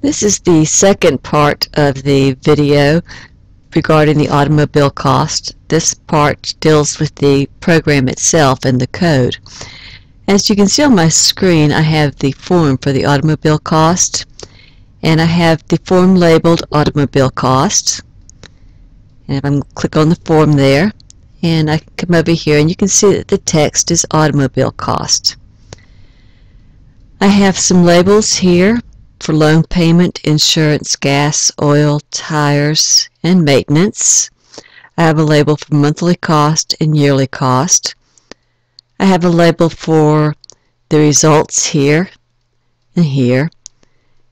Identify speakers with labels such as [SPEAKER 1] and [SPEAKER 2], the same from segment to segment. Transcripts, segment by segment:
[SPEAKER 1] This is the second part of the video regarding the automobile cost. This part deals with the program itself and the code. As you can see on my screen, I have the form for the automobile cost, and I have the form labeled automobile cost. And if I click on the form there, and I come over here, and you can see that the text is automobile cost. I have some labels here for loan payment, insurance, gas, oil, tires, and maintenance. I have a label for monthly cost and yearly cost. I have a label for the results here and here.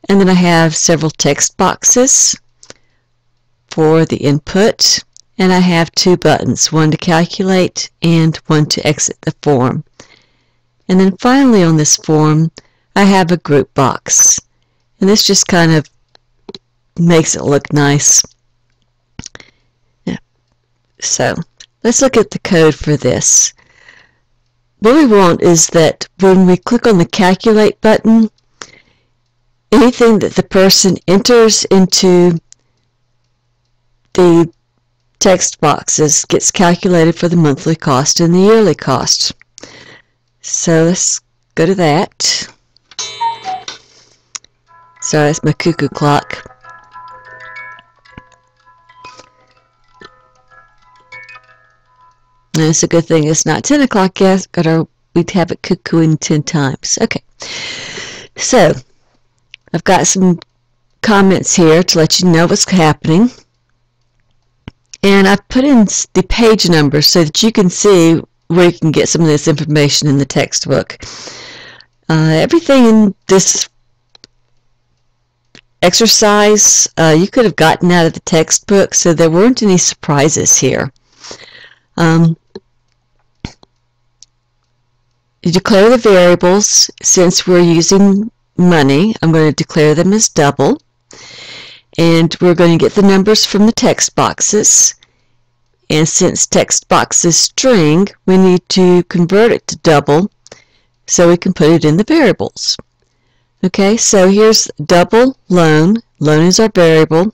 [SPEAKER 1] And then I have several text boxes for the input. And I have two buttons, one to calculate and one to exit the form. And then finally on this form, I have a group box. And this just kind of makes it look nice. Yeah. So let's look at the code for this. What we want is that when we click on the calculate button, anything that the person enters into the text boxes gets calculated for the monthly cost and the yearly cost. So let's go to that. Sorry, that's my cuckoo clock. And it's a good thing it's not 10 o'clock yet, or we'd have it cuckooing 10 times. Okay, so I've got some comments here to let you know what's happening. And I've put in the page numbers so that you can see where you can get some of this information in the textbook. Everything in this exercise you could have gotten out of the textbook, so there weren't any surprises here. You declare the variables. Since we're using money, I'm going to declare them as double, and we're going to get the numbers from the text boxes. And since text box is string, we need to convert it to double so we can put it in the variables. Okay, so here's double loan. Loan is our variable.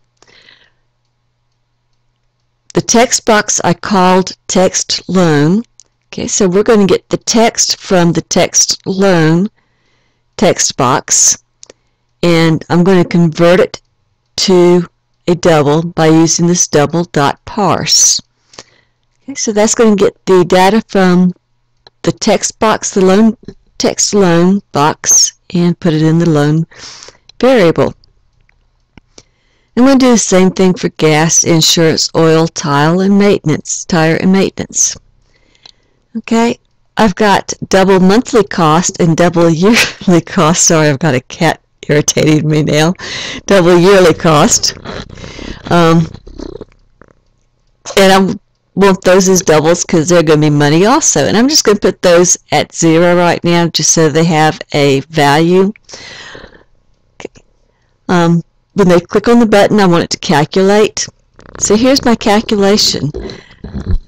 [SPEAKER 1] The text box I called text loan. Okay, so we're going to get the text from the text loan text box, and I'm going to convert it to a double by using this double dot parse. Okay, so that's going to get the data from the text box, the loan text loan box, and put it in the loan variable. I'm going to do the same thing for gas, insurance, oil, tire, and maintenance. Okay, I've got double monthly cost and double yearly cost. Sorry, I've got a cat irritating me now. Double yearly cost. And I want those as doubles because they're going to be money also. And I'm just going to put those at 0 right now just so they have a value. Okay. When they click on the button, I want it to calculate. So here's my calculation.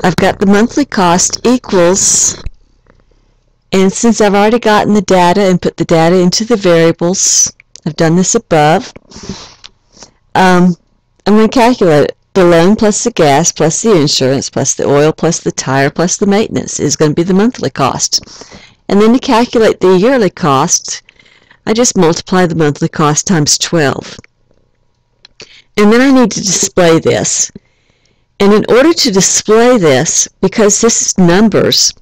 [SPEAKER 1] I've got the monthly cost equals, and since I've already gotten the data and put the data into the variables, I've done this above, I'm going to calculate it. The loan plus the gas plus the insurance plus the oil plus the tire plus the maintenance is going to be the monthly cost. And then to calculate the yearly cost, I just multiply the monthly cost times 12. And then I need to display this. And in order to display this, because this is numbers,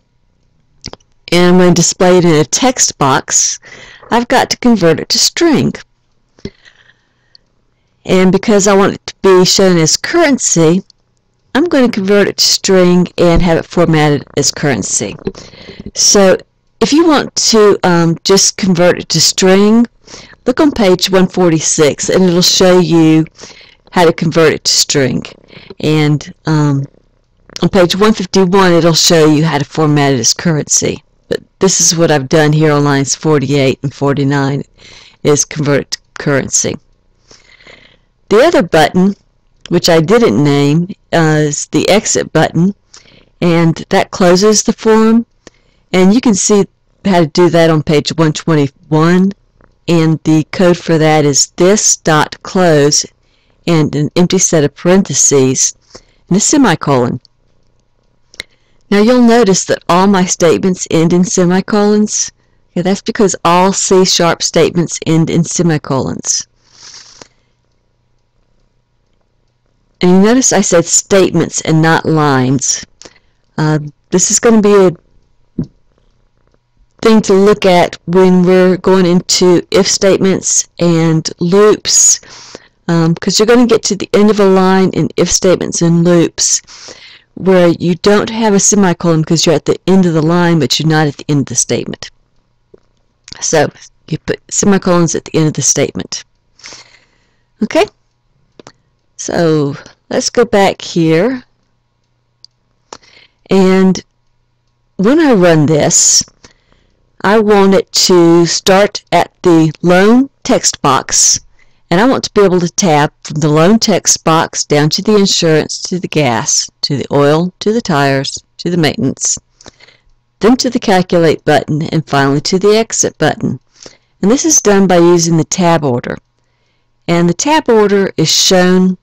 [SPEAKER 1] and I'm going to display it in a text box, I've got to convert it to string. And because I want it to be shown as currency, I'm going to convert it to string and have it formatted as currency. So if you want to just convert it to string, look on page 146 and it'll show you how to convert it to string. And on page 151 it'll show you how to format it as currency. But this is what I've done here on lines 48 and 49, is convert it to currency. The other button, which I didn't name, is the exit button, and that closes the form. And you can see how to do that on page 121 and the code for that is this dot close and an empty set of parentheses and a semicolon. Now you'll notice that all my statements end in semicolons. Okay, that's because all C# statements end in semicolons. And you notice I said statements and not lines. This is going to be a thing to look at when we're going into if statements and loops, because you're going to get to the end of a line in if statements and loops where you don't have a semicolon because you're at the end of the line, but you're not at the end of the statement. So you put semicolons at the end of the statement. Okay, so let's go back here, and when I run this, I want it to start at the loan text box, and I want to be able to tab from the loan text box down to the insurance, to the gas, to the oil, to the tires, to the maintenance, then to the calculate button, and finally to the exit button. And this is done by using the tab order. And the tab order is shown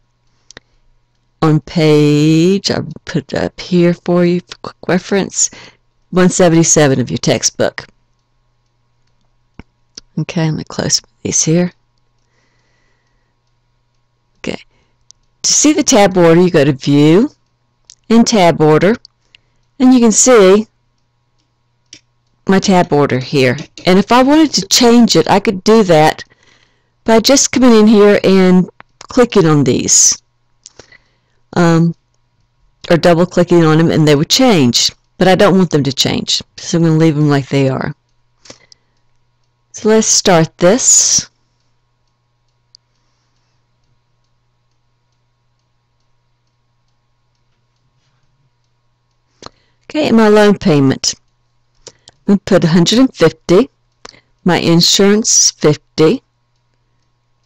[SPEAKER 1] on page, I'll put it up here for you for quick reference, 177 of your textbook. Okay, let me close these here. Okay, to see the tab order, you go to View and Tab Order, and you can see my tab order here. And if I wanted to change it, I could do that by just coming in here and clicking on these, or double clicking on them, and they would change. But I don't want them to change, so I'm going to leave them like they are. So let's start this. Okay, my loan payment. I'm going to put 150. My insurance 50.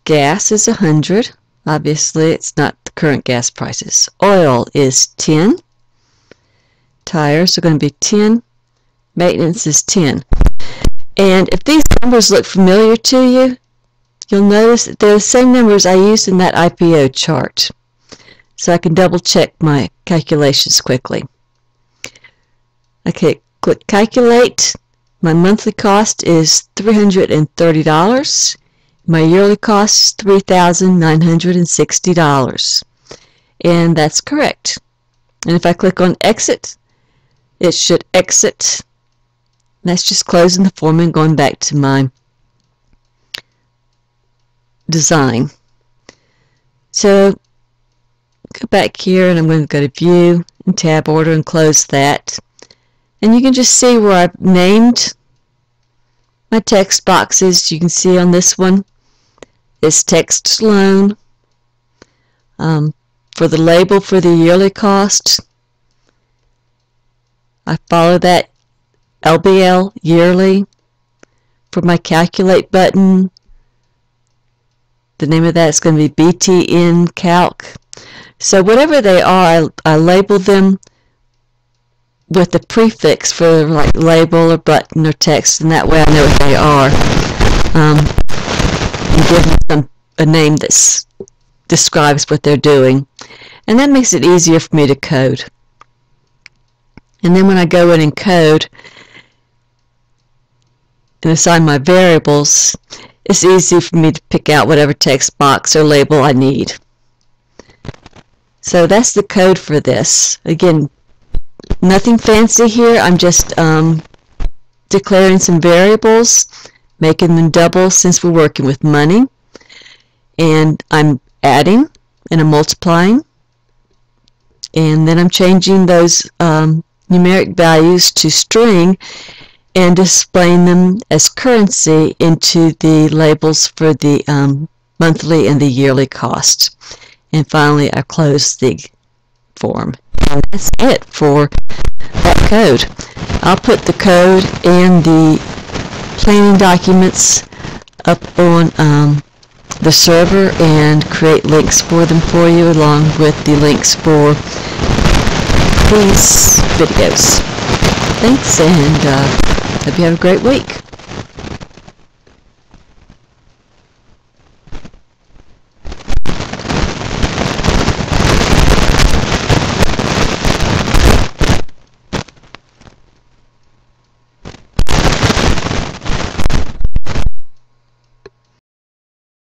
[SPEAKER 1] Gas is 100. Obviously, it's not the current gas prices. Oil is 10. Tires are going to be 10. Maintenance is 10. And if these numbers look familiar to you, you'll notice that they're the same numbers I used in that IPO chart. So I can double check my calculations quickly. Okay, click Calculate. My monthly cost is $330. My yearly cost is $3,960. And that's correct. And if I click on Exit, it should exit. That's just closing the form and going back to my design. So go back here, and I'm going to go to View and Tab Order and close that. And you can just see where I've named my text boxes. You can see on this one, it's text loan. For the label for the yearly cost, I follow that LBL yearly. For my calculate button, the name of that is going to be BTN Calc. So whatever they are, I label them with the prefix for like label or button or text, and that way I know what they are. And give them a name that describes what they're doing, and that makes it easier for me to code. And then when I go in and code and assign my variables, it's easy for me to pick out whatever text box or label I need. So that's the code for this. Again, nothing fancy here. I'm just declaring some variables, making them double since we're working with money, and I'm adding and I'm multiplying, and then I'm changing those numeric values to string and displaying them as currency into the labels for the monthly and the yearly cost. And finally, I close the form. And that's it for that code. I'll put the code and the planning documents up on the server and create links for them for you, along with the links for these videos. Thanks, and hope you have a great week.